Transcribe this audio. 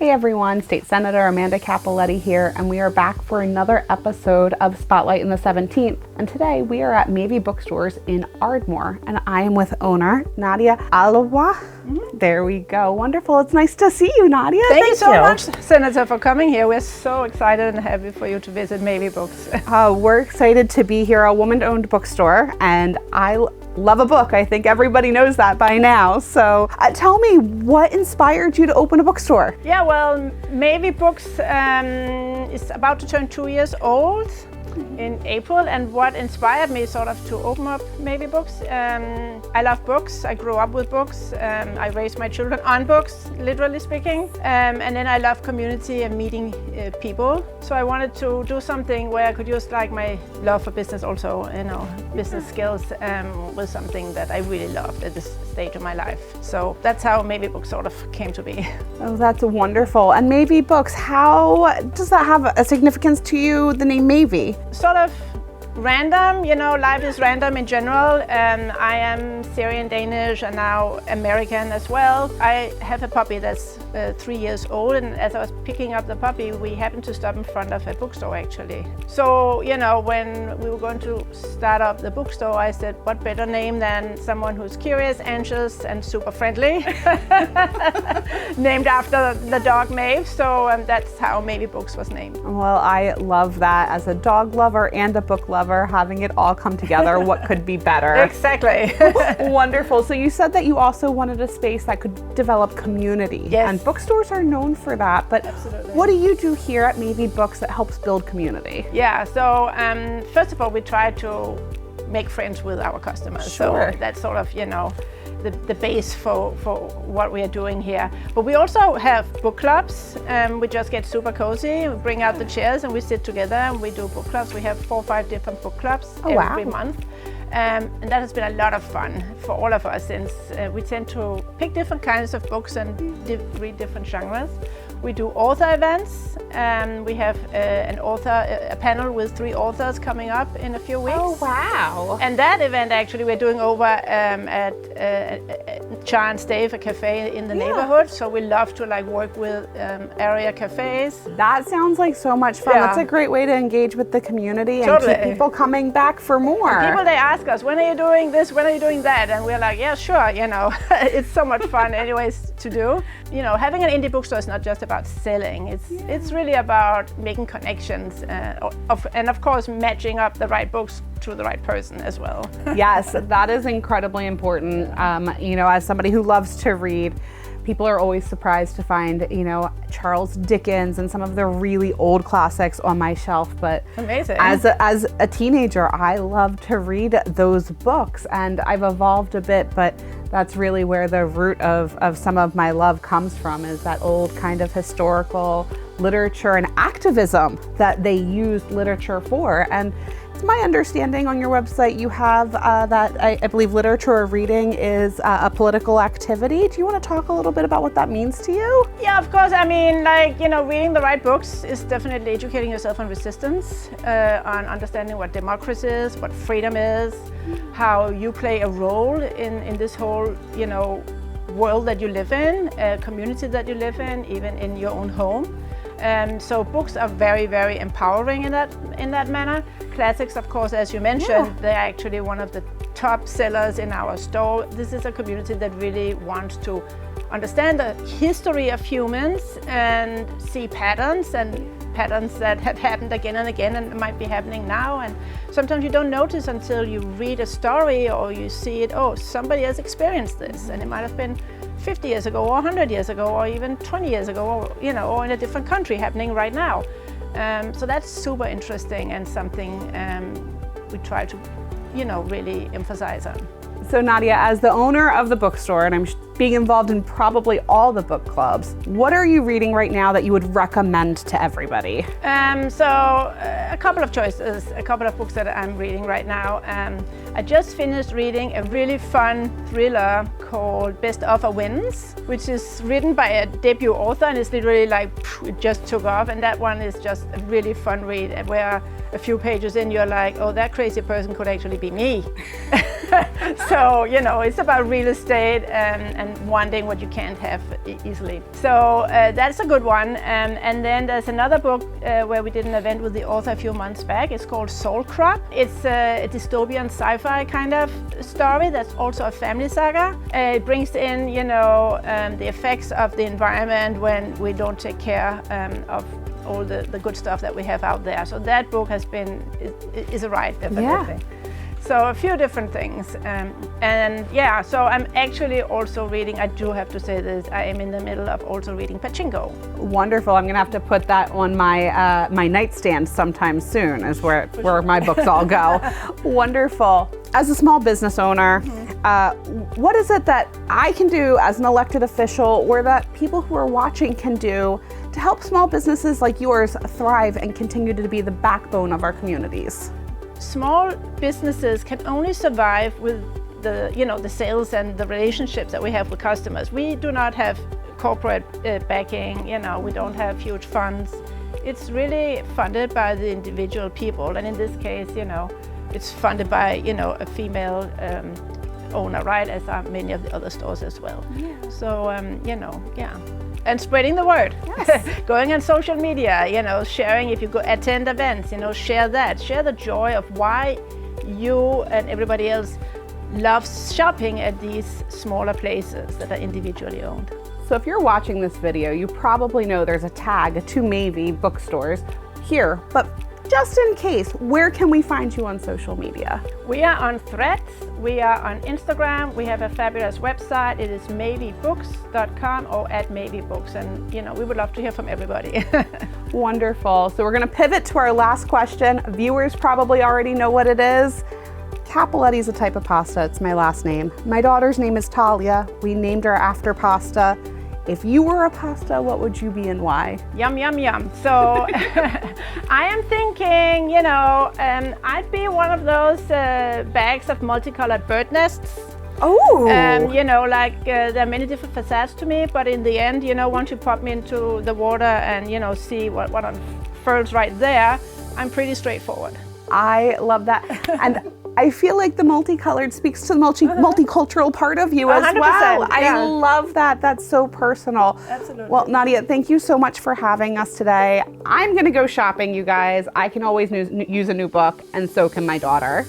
Hey everyone, State Senator Amanda Cappelletti here, and we are back for another episode of Spotlight in the 17th. And today we are at Mavey Bookstores in Ardmore, and I am with owner Nadia Alawa. There we go. Wonderful. It's nice to see you, Nadia. Thank you so much, Senator, for coming here. We're so excited and happy for you to visit Mavey Books. We're excited to be here, a woman-owned bookstore, and I love a book. I think everybody knows that by now. So tell me, what inspired you to open a bookstore? Yeah, well, Mavey Books is about to turn 2 years old in April, and what inspired me sort of to open up Mavey Books, I love books. I grew up with books. I raised my children on books, literally speaking, and then I love community and meeting people. So I wanted to do something where I could use like my love for business also, business skills was something that I really loved at this stage of my life. So that's how Mavey Books sort of came to be. Oh, that's wonderful. And Mavey Books, how does that have a significance to you, the name Mavey? Sort of random, life is random in general. I am Syrian, Danish, and now American as well. I have a puppy that's 3 years old, and as I was picking up the puppy, we happened to stop in front of a bookstore actually. So, when we were going to start up the bookstore, I said, what better name than someone who's curious, anxious, and super friendly, named after the dog Maeve. So that's how Mavey Books was named. Well, I love that. As a dog lover and a book lover, having it all come together, what could be better? Exactly. Wonderful. So you said that you also wanted a space that could develop community. Yes. And bookstores are known for that, but Absolutely. What do you do here at Mavey Books that helps build community? Yeah, so first of all, we try to make friends with our customers. Sure. So that's sort of, the base for what we are doing here. But we also have book clubs. We just get super cozy. We bring out the chairs and we sit together and we do book clubs. We have 4 or 5 different book clubs every month. And that has been a lot of fun for all of us, since we tend to pick different kinds of books and read different genres. We do author events. We have a panel with 3 authors coming up in a few weeks. Oh, wow. And that event actually we're doing over at Char and Stave, a cafe in the neighborhood. So we love to work with area cafes. That sounds like so much fun. Yeah. That's a great way to engage with the community and Totally. keep people coming back for more. And people, they ask us, when are you doing this? When are you doing that? And we're like, yeah, sure. It's so much fun anyways to do. Having an indie bookstore is not just about selling. It's really about making connections and of course matching up the right books to the right person as well. Yes, that is incredibly important. As somebody who loves to read, people are always surprised to find, Charles Dickens and some of the really old classics on my shelf. But amazing. As a teenager, I love to read those books, and I've evolved a bit, but that's really where the root of some of my love comes from, is that old kind of historical literature and activism that they used literature for. And it's my understanding on your website you have that I believe literature or reading is a political activity. Do you want to talk a little bit about what that means to you? Yeah, of course. I mean, reading the right books is definitely educating yourself on resistance, on understanding what democracy is, what freedom is, how you play a role in this whole, world that you live in, community that you live in, even in your own home. So books are very, very empowering in that manner. Classics, of course, as you mentioned, they're actually one of the top sellers in our store. This is a community that really wants to understand the history of humans and see patterns that have happened again and again and might be happening now. And sometimes you don't notice until you read a story or you see it, somebody has experienced this, and it might have been 50 years ago or 100 years ago or even 20 years ago or in a different country happening right now. So that's super interesting and something we try to really emphasize on. So Nadia, as the owner of the bookstore, and I'm being involved in probably all the book clubs, what are you reading right now that you would recommend to everybody? So a couple of choices, a couple of books that I'm reading right now. I just finished reading a really fun thriller called Best Offer Wins, which is written by a debut author, and it's literally it just took off. And that one is just a really fun read, where a few pages in you're like, oh, that crazy person could actually be me. So, you know, it's about real estate and wanting what you can't have easily. So that's a good one. And then there's another book where we did an event with the author a few months back. It's called Soul Crop. It's a dystopian sci-fi kind of story that's also a family saga. It brings in, you know, the effects of the environment when we don't take care of all the good stuff that we have out there. So that book is a ride, definitely. Yeah. So a few different things. And yeah, so I'm actually also reading, I do have to say this, I am in the middle of also reading Pachinko. Wonderful. I'm gonna have to put that on my my nightstand sometime soon, is where my books all go. Wonderful. As a small business owner, what is it that I can do as an elected official, or that people who are watching can do to help small businesses like yours thrive and continue to be the backbone of our communities? Small businesses can only survive with the, you know, the sales and the relationships that we have with customers. We do not have corporate backing, you know, we don't have huge funds. It's really funded by the individual people, and in this case, you know, it's funded by, you know, a female owner, right, as are many of the other stores as well. Yeah. So, you know, yeah. And spreading the word. Yes. Going on social media, you know, sharing, if you go attend events, you know, share that. Share the joy of why you and everybody else loves shopping at these smaller places that are individually owned. So if you're watching this video, you probably know there's a tag to Mavey bookstores here, but just in case, where can we find you on social media? We are on Threads, we are on Instagram, we have a fabulous website. It is maveybooks.com or @maveybooks, and you know, we would love to hear from everybody. Wonderful. So we're gonna pivot to our last question. Viewers probably already know what it is. Cappelletti is a type of pasta, it's my last name. My daughter's name is Talia. We named her after pasta. If you were a pasta, what would you be and why? Yum, yum, yum. So I am thinking, you know, I'd be one of those bags of multicolored bird nests. Oh! You know, like there are many different facades to me, but in the end, you know, once you pop me into the water and, you know, see what unfurls right there, I'm pretty straightforward. I love that. And I feel like the multicolored speaks to the multicultural part of you as well. Yeah. I love that. That's so personal. Absolutely. Well, Nadia, thank you so much for having us today. I'm going to go shopping, you guys. I can always use a new book, and so can my daughter.